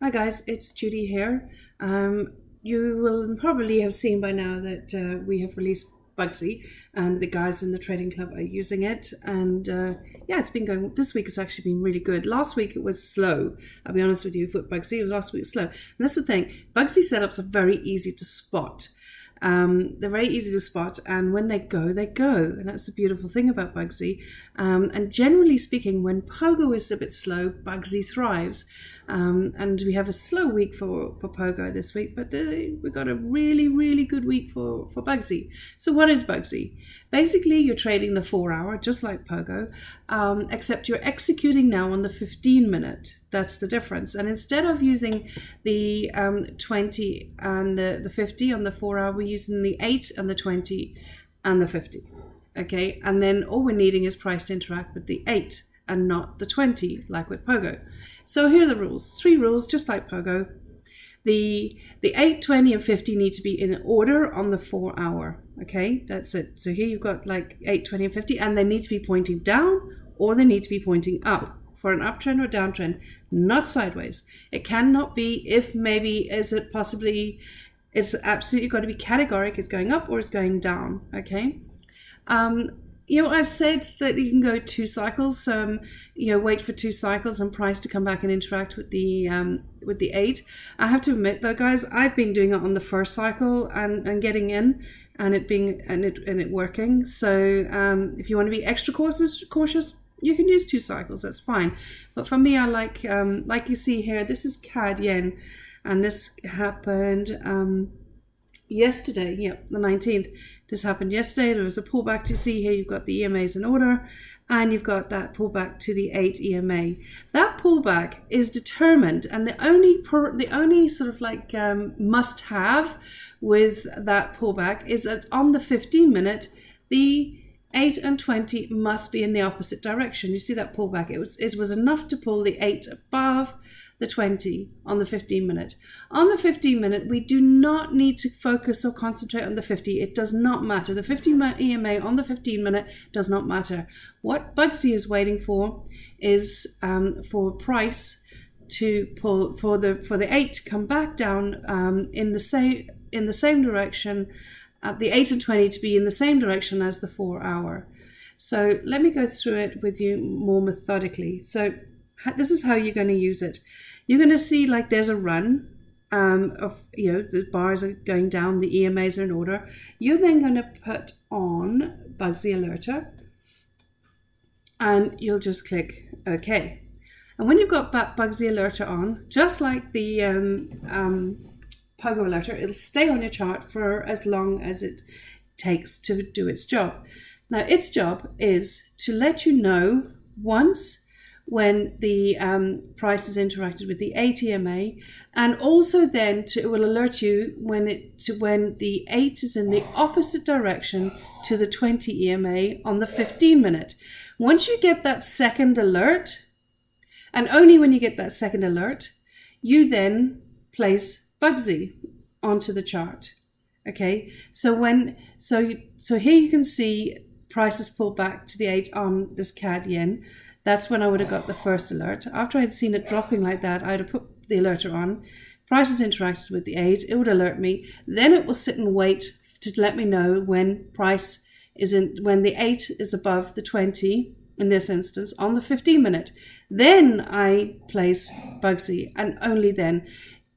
Hi guys, it's Judy here. You will probably have seen by now that we have released BUGSY and the guys in the trading club are using it. And yeah, it's been going, this week it's actually been really good. Last week it was slow. I'll be honest with you, with BUGSY, last week was slow. And that's the thing, BUGSY setups are very easy to spot. They're very easy to spot, and when they go, and that's the beautiful thing about BUGSY. And generally speaking, when Pogo is a bit slow, BUGSY thrives. And we have a slow week for Pogo this week, but we've got a really good week for BUGSY. So what is BUGSY? Basically, you're trading the 4-hour, just like Pogo, except you're executing now on the 15-minute. That's the difference. And instead of using the 20 and the 50 on the 4-hour, we're using the 8 and the 20 and the 50. Okay, and then all we're needing is price to interact with the 8 and not the 20, like with Pogo. So here are the rules. 3 rules, just like Pogo. The 8, 20, and 50 need to be in order on the 4-hour. Okay, that's it. So here you've got like 8, 20, and 50, and they need to be pointing down or they need to be pointing up for an uptrend or downtrend, not sideways. It cannot be if maybe is it possibly, it's absolutely got to be categoric. It's going up or it's going down. Okay. You know, I've said that you can go 2 cycles. You know, wait for 2 cycles and price to come back and interact with the 8. I have to admit though, guys, I've been doing it on the first cycle and getting in, and it working. So if you want to be extra cautious, you can use 2 cycles. That's fine. But for me, I like you see here. This is CAD yen, and this happened yesterday. Yep, the 19th. This happened yesterday. There was a pullback to see here. You've got the EMAs in order, and you've got that pullback to the 8 EMA. That pullback is determined, and the only sort of like must-have with that pullback is that on the 15-minute, the 8 and 20 must be in the opposite direction. You see that pullback? It was enough to pull the 8 above the 20 on the 15-minute. On the 15-minute, we do not need to focus or concentrate on the 50. It does not matter. The 50 EMA on the 15-minute does not matter. What BUGSY is waiting for is for price to pull for the 8 to come back down in the same direction. The 8 and 20 to be in the same direction as the 4-hour. So let me go through it with you more methodically. So this is how you're going to use it. You're going to see like there's a run of, you know, the bars are going down, the EMAs are in order. You're then going to put on BUGSY Alerter, and you'll just click OK. And when you've got BUGSY Alerter on, just like the Pogo Alerter, it'll stay on your chart for as long as it takes to do its job. Now, its job is to let you know once when the price is interacted with the 8 EMA, and also then it will alert you when the 8 is in the opposite direction to the 20 EMA on the 15-minute. Once you get that second alert, and only when you get that second alert, you then place BUGSY onto the chart. Okay, so here you can see prices pull back to the 8 on this CAD yen. That's when I would have got the first alert. After I'd seen it dropping like that, I'd have put the alerter on. Prices interacted with the 8. It would alert me. Then it will sit and wait to let me know when when the 8 is above the 20, in this instance, on the 15-minute. Then I place BUGSY, and only then.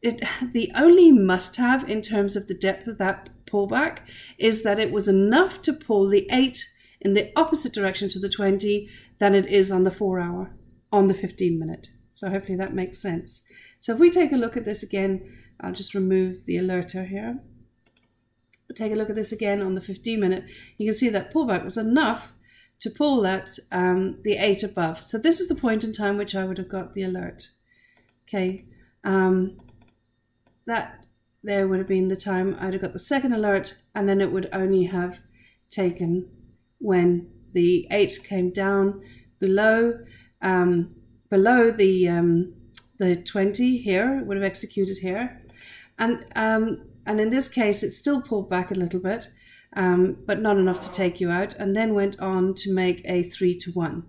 The only must-have in terms of the depth of that pullback is that it was enough to pull the 8 in the opposite direction to the 20 than it is on the 4-hour on the 15-minute. So hopefully that makes sense. So if we take a look at this again, I'll just remove the alerter here. Take a look at this again on the 15-minute. You can see that pullback was enough to pull that the 8 above. So this is the point in time which I would have got the alert. Okay, that there would have been the time I'd have got the second alert, and then it would only have taken when the 8 came down below the 20 here. It would have executed here, and in this case it still pulled back a little bit, but not enough to take you out, and then went on to make a 3-to-1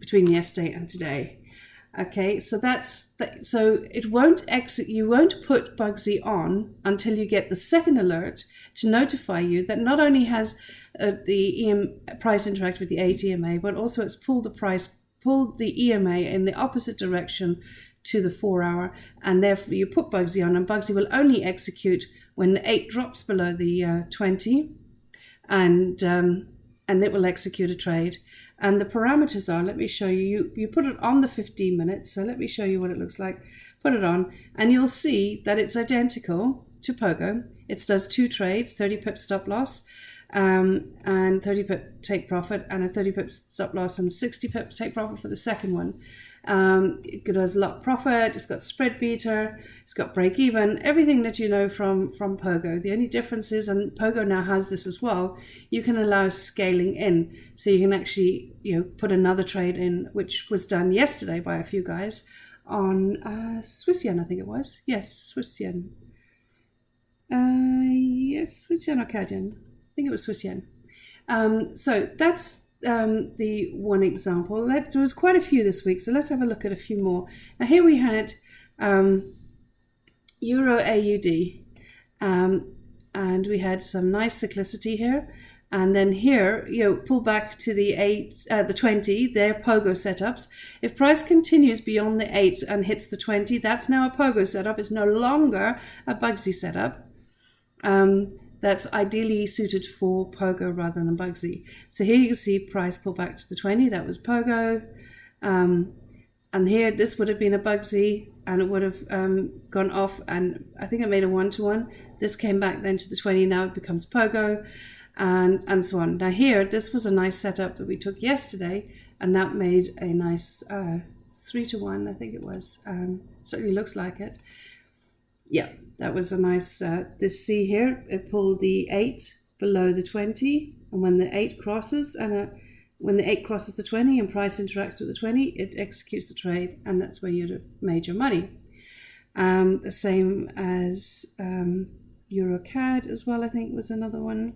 between yesterday and today. Okay, so so it won't exit. You won't put BUGSY on until you get the second alert to notify you that not only has the price interact with the 8 EMA, but also it's pulled the EMA in the opposite direction to the 4-hour, and therefore you put BUGSY on, and BUGSY will only execute when the 8 drops below the 20, and it will execute a trade. And the parameters are, let me show you, you put it on the 15 minutes, so let me show you what it looks like. Put it on, and you'll see that it's identical to Pogo. It does 2 trades, 30 pip stop loss, and 30 pip take profit, and a 30 pip stop loss and 60 pip take profit for the second one. It does lot profit, it's got spread beater, it's got break even, everything that you know from Pogo. The only difference is, and Pogo now has this as well, you can allow scaling in. So you can actually, put another trade in, which was done yesterday by a few guys on Swiss yen, I think it was. Yes, Swiss yen. Yes, Swiss yen or CAD yen. I think it was Swiss yen. So that's the one example. There was quite a few this week, so let's have a look at a few more. Now here we had Euro AUD, and we had some nice cyclicity here, and then here pull back to the 20. They're Pogo setups. If price continues beyond the 8 and hits the 20, that's now a Pogo setup. It's no longer a BUGSY setup. That's ideally suited for Pogo rather than BUGSY. So here you can see price pull back to the 20, that was Pogo. And here this would have been a BUGSY, and it would have gone off, and I think it made a 1-to-1. This came back then to the 20, now it becomes Pogo, and so on. Now here, this was a nice setup that we took yesterday, and that made a nice 3-to-1, I think it was. Certainly looks like it. Yeah, that was a nice, this C here, it pulled the 8 below the 20, and when the 8 crosses, when the 8 crosses the 20 and price interacts with the 20, it executes the trade, and that's where you'd have made your money. The same as Euro CAD as well, I think was another one.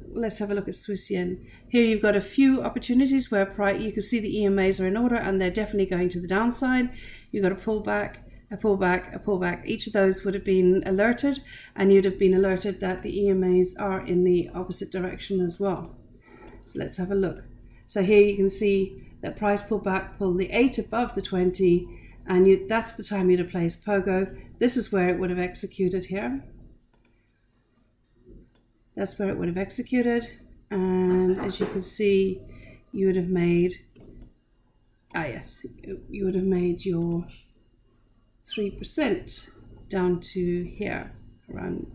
Let's have a look at Swiss yen. Here you've got a few opportunities where you can see the EMAs are in order, and they're definitely going to the downside. You've got a pullback, a pullback, a pullback. Each of those would have been alerted, and you'd have been alerted that the EMAs are in the opposite direction as well. So let's have a look. So here you can see that price pullback, pull the 8 above the 20, and that's the time you'd have placed Pogo. This is where it would have executed here. That's where it would have executed, and as you can see, you would have made, you would have made your 3% down to here, around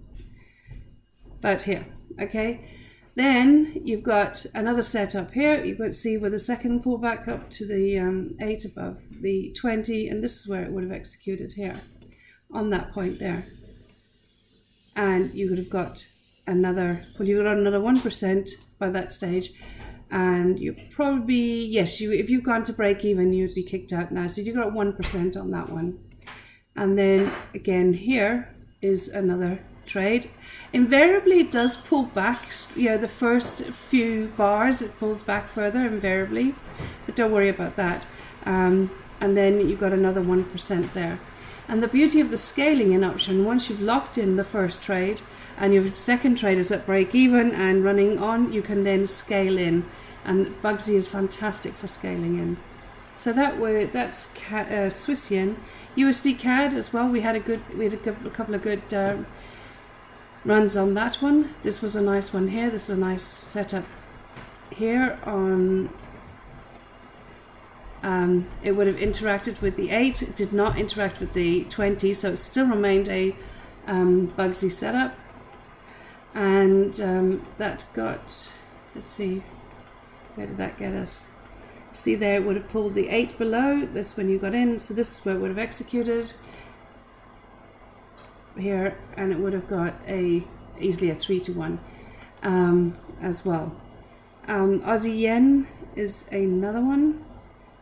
about here. Okay, then you've got another setup here. You've got to see where the second pullback up to the 8 above the 20, and this is where it would have executed here on that point there, and you would have got another, well, you've got another 1% by that stage, and you probably, yes, if you've gone to break even, you'd be kicked out now. So you got 1% on that one. And then again, here is another trade. Invariably, it does pull back. The first few bars, it pulls back further invariably, but don't worry about that. And then you've got another 1% there. And the beauty of the scaling in option, once you've locked in the first trade, and your second trade is at break even and running on, you can then scale in, and BUGSY is fantastic for scaling in. So that's Swiss yen. USD CAD as well. We had a couple of good runs on that one. This was a nice one here. This is a nice setup here on. It would have interacted with the 8. It did not interact with the 20, so it still remained a BUGSY setup. And that got, let's see, where did that get us? See there, it would have pulled the 8 below this when you got in, so this is where it would have executed here, and it would have got easily a 3-to-1 as well. Aussie yen is another one.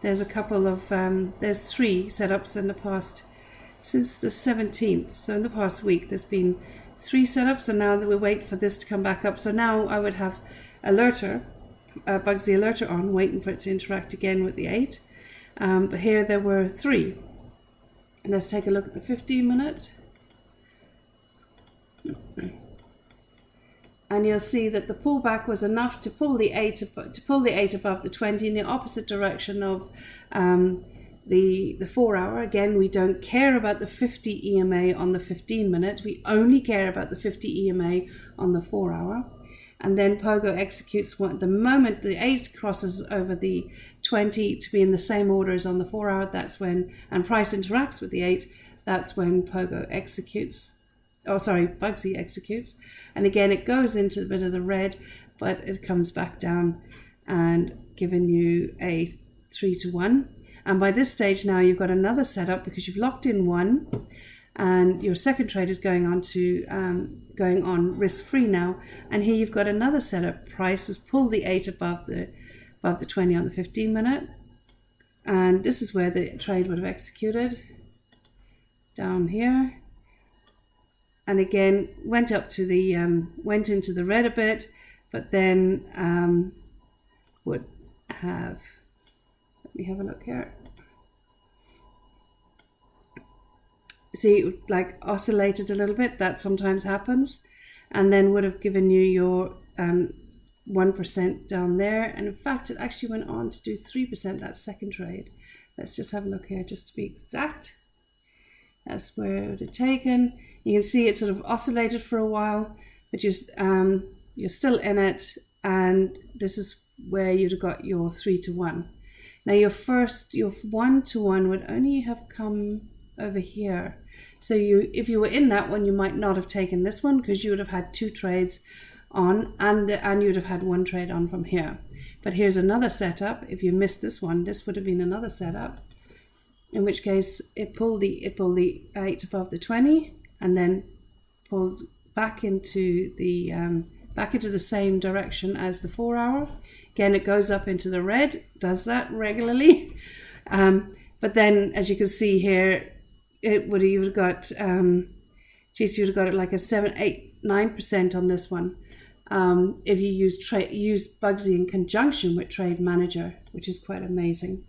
There's a couple of there's 3 setups in the past since the 17th, so in the past week there's been 3 setups, and now that we wait for this to come back up. So now I would have alerter, BUGSY alerter on, waiting for it to interact again with the 8. But here there were 3. Let's take a look at the 15-minute. And you'll see that the pullback was enough to pull the 8 above the 20 in the opposite direction of the 4-hour. Again, we don't care about the 50 EMA on the 15-minute. We only care about the 50 EMA on the 4-hour. And then Pogo executes the moment the 8 crosses over the 20 to be in the same order as on the 4-hour. That's when, and price interacts with the 8. That's when Pogo executes. Oh, sorry, BUGSY executes. And again, it goes into a bit of the red, but it comes back down and giving you a 3-to-1. And by this stage now, you've got another setup because you've locked in 1, and your second trade is going on risk-free now. And here you've got another setup. Price has pulled the 8 above the 20 on the 15-minute, and this is where the trade would have executed down here. And again, went up to the went into the red a bit, but then would have. Let me have a look here. See, like oscillated a little bit. That sometimes happens, and then would have given you your 1% down there. And in fact, it actually went on to do 3% that second trade. Let's just have a look here, just to be exact. That's where it would have taken. You can see it sort of oscillated for a while, but you're still in it, and this is where you'd have got your 3-to-1. Now your 1-to-1 would only have come over here. So if you were in that one, you might not have taken this one because you would have had 2 trades on, and you would have had 1 trade on from here. But here's another setup. If you missed this one, this would have been another setup, in which case it pulled the 8 above the 20 and then pulled back into the same direction as the 4-hour. Again, it goes up into the red, does that regularly. But then, as you can see here, you would have got it like a 7, 8, 9% on this one. If you use BUGSY in conjunction with Trade Manager, which is quite amazing.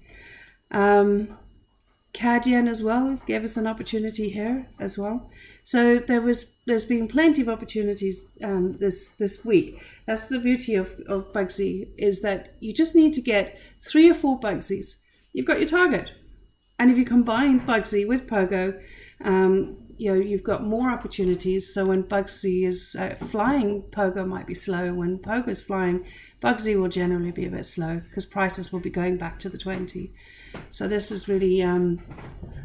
CAD-yen as well gave us an opportunity here as well. So there's been plenty of opportunities this week. That's the beauty of BUGSY, is that you just need to get 3 or 4 BUGSYs. You've got your target. And if you combine BUGSY with Pogo, you've got more opportunities. So when BUGSY is flying, Pogo might be slow. When Pogo is flying, BUGSY will generally be a bit slow because prices will be going back to the 20. So this is really,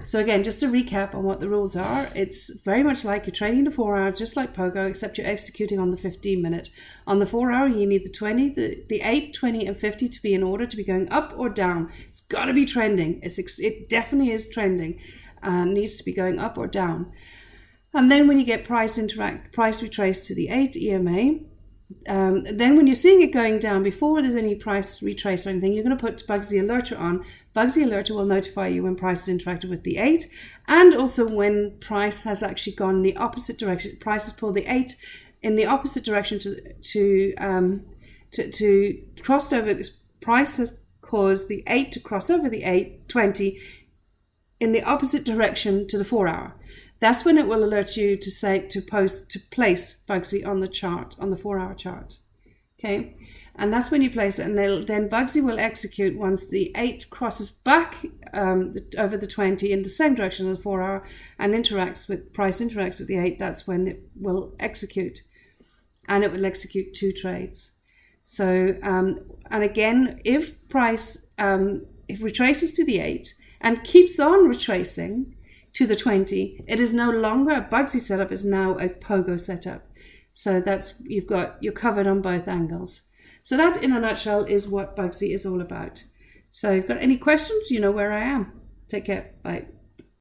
so again, just to recap on what the rules are, it's very much like you're trading the 4 hours, just like Pogo, except you're executing on the 15-minute. On the 4 hour, you need the 20, the 8, 20, and 50 to be in order to be going up or down. It's got to be trending. It definitely is trending, needs to be going up or down. And then when you get price retrace to the 8 EMA, then when you're seeing it going down, before there's any price retrace or anything, you're going to put BUGSY alerter on. BUGSY alerter will notify you when price has interacted with the 8, and also when price has actually gone in the opposite direction. Price has pulled the 8 in the opposite direction to cross over. Price has caused the 8 to cross over the 20 in the opposite direction to the 4 hour. That's when it will alert you to place BUGSY on the chart, on the 4 hour chart. Okay, and that's when you place it, and then BUGSY will execute once the 8 crosses back over the 20 in the same direction as the 4 hour and price interacts with the 8. That's when it will execute, and it will execute 2 trades. So and again, if price if retraces to the 8 and keeps on retracing to the 20, it is no longer a BUGSY setup, is now a Pogo setup. So you're covered on both angles. So that in a nutshell is what BUGSY is all about. So if you've got any questions, you know where I am. Take care. Bye.